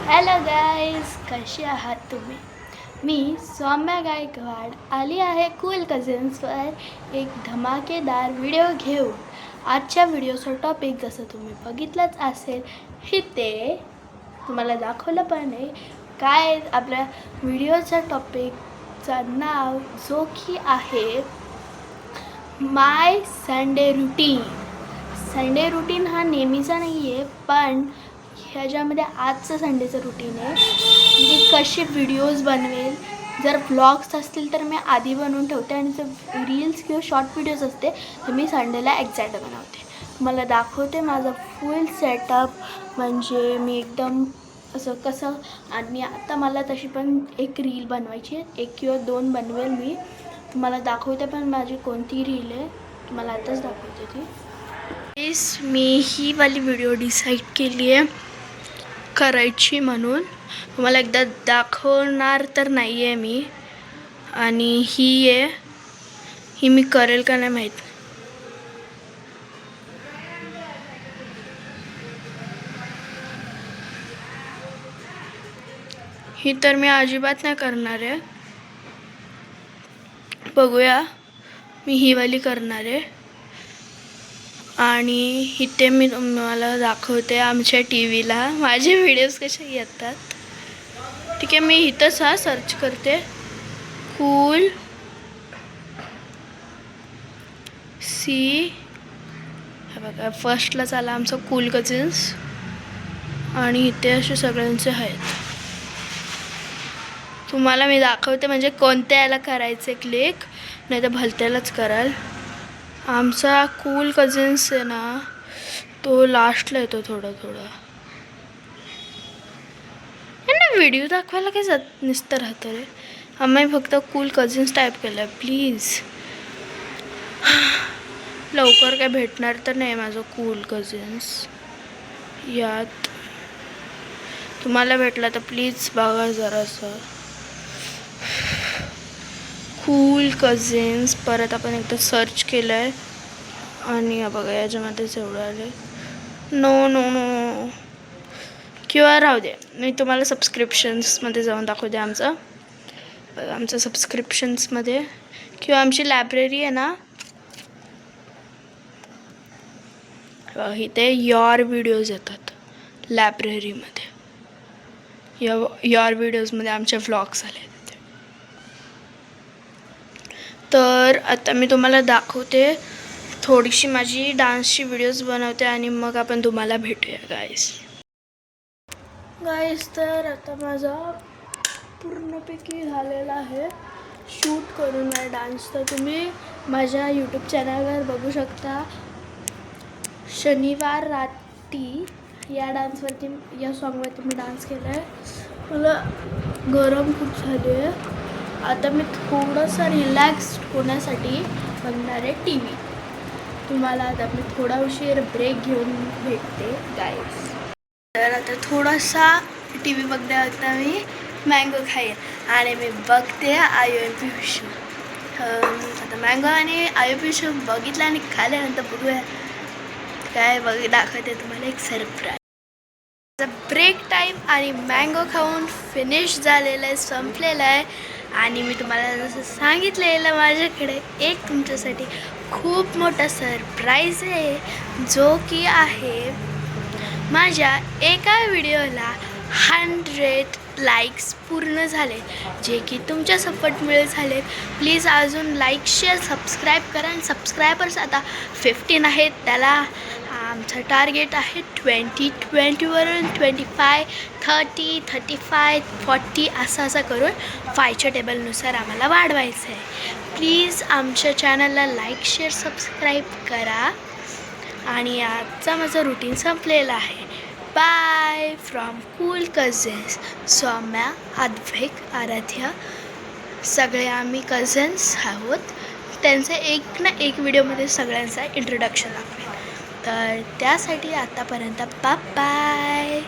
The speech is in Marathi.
हॅलो गाईज, कसे आहात तुम्ही? मी सौम्या गायकवाड आली आहे कूल कझिन्सवर एक धमाकेदार व्हिडिओ घेऊन. आजच्या व्हिडिओचा टॉपिक जसं तुम्ही बघितलंच असेल हे ते तुम्हाला दाखवलं पण आहे. काय आपल्या व्हिडिओचा टॉपिकचं नाव जो की आहे माय संडे रुटीन. संडे रुटीन हा नेहमीचा नाही आहे, पण ह्याच्यामध्ये आजचं संडेचं रुटीन आहे. मी कसे व्हिडिओज बनवेल, जर व्लॉग्स असतील तर मी आधी बनवून ठेवते आणि जर रील्स किंवा शॉर्ट व्हिडिओज असते तर मी संडेला एक्झॅक्ट बनवते. मला दाखवते माझा फुल सेटअप, म्हणजे मी एकदम असं कसं. आणि आता मला तशी पण एक रील बनवायची आहे, 1 किंवा 2 बनवेल मी. तुम्हाला दाखवते पण माझी कोणती रील आहे, तुम्हाला आताच दाखवते ती. मी ही वाली व्हिडिओ डिसाईड केली आहे करायची म्हणून. तुम्हाला एकदा दाखवणार तर नाही आहे मी, आणि ही आहे, ही मी करेल का नाही माहीत. ही तर मी अजिबात नाही करणार आहे. बघूया, मी ही वाली करणार आहे. आणि इथे मी तुम्हाला दाखवते आमच्या टी व्हीला माझे व्हिडिओज कसे येतात. ठीक आहे, मी इथंच सर्च करते कूल सी. हे बघा, फर्स्टलाच आला आमचं कूल कझिन्स, आणि इथे असे सगळ्यांचे आहेत. तुम्हाला मी दाखवते म्हणजे कोणत्या याला करायचे क्लिक, नाही तर भलत्यालाच कराल. आमचा कूल कझिन्स आहे ना, तो लास्टला येतो थोडा. व्हिडिओ दाखवायला काय नुसतं राहतं रे. आम्ही फक्त कूल कझिन्स टाईप केलं आहे. प्लीज लवकर काय भेटणार तर नाही माझं कूल कझिन्स. यात तुम्हाला भेटला तर प्लीज बघा जरासं कूल कझिन्स. परत आपण एकदा सर्च केलं आहे आणि बघा याच्यामध्येच एवढं आले. नो किंवा राहू दे, मी तुम्हाला सबस्क्रिप्शन्समध्ये जाऊन दाखवते आमचं सबस्क्रिप्शन्समध्ये. किंवा आमची लायब्ररी आहे ना, इथे योर व्हिडिओज येतात लायब्ररीमध्ये. योर व्हिडिओजमध्ये आमचे व्लॉग्स आले तिथे. तर आता मी तुम्हाला दाखवते थोडीशी माझी डान्सची व्हिडिओज बनवते आणि मग आपण तुम्हाला भेटूया गाईस. तर आता माझा पूर्णपैकी झालेला आहे शूट करून आहे डान्स. तर तुम्ही माझ्या यूट्यूब चॅनलवर बघू शकता. शनिवार रात्री या डान्सवरती, या सॉन्गवरती मी डान्स केला आहे. मला गरम खूप झाली आहे. आता मी थोडंसं रिलॅक्स होण्यासाठी बघणार आहे टी व्ही. तुम्हाला आता मी थोडा उशीर ब्रेक घेऊन भेटते गाईस. तर आता थोडासा टी व्ही बघता मी मँगो खाईन आणि मी बघते IOMP शो. आता मँगो आणि IOMP शो बघितला आणि खाल्ल्यानंतर बघूया काय दाखवते तुम्हाला एक सरप्राईज. ब्रेक टाईम आणि मँगो खाऊन फिनिश झालेलं आहे, संपलेलं आहे. आणि मी तुम्हाला जसं सांगितलेलं माझ्याकडे एक तुमच्यासाठी खूप मोठा सरप्राईज आहे, जो की आहे माझ्या एका व्हिडिओला 100 लाईक्स पूर्ण झाले, जे की तुमच्या सपोर्टमुळे झाले. प्लीज अजून लाईक, शेअर, सबस्क्राईब करा. आणि सबस्क्रायबर्स आता 15 आहेत. त्याला आमचं टार्गेट आहे 20वरून 25, 30, 35, 40 असं करून 5च्या टेबलनुसार आम्हाला वाढवायचं आहे. प्लीज आमच्या चॅनलला लाईक, शेअर, सबस्क्राईब करा. आणि आजचा माझं रुटीन संपलेलं आहे. Bye from cool cousins, Saumya, Advaik, Aaradhya. सगळे आम्ही कझन्स आहोत. त्यांचे एक ना एक व्हिडिओमध्ये सगळ्यांचा इंट्रोडक्शन दाखवेल. तर त्यासाठी आतापर्यंत बाय.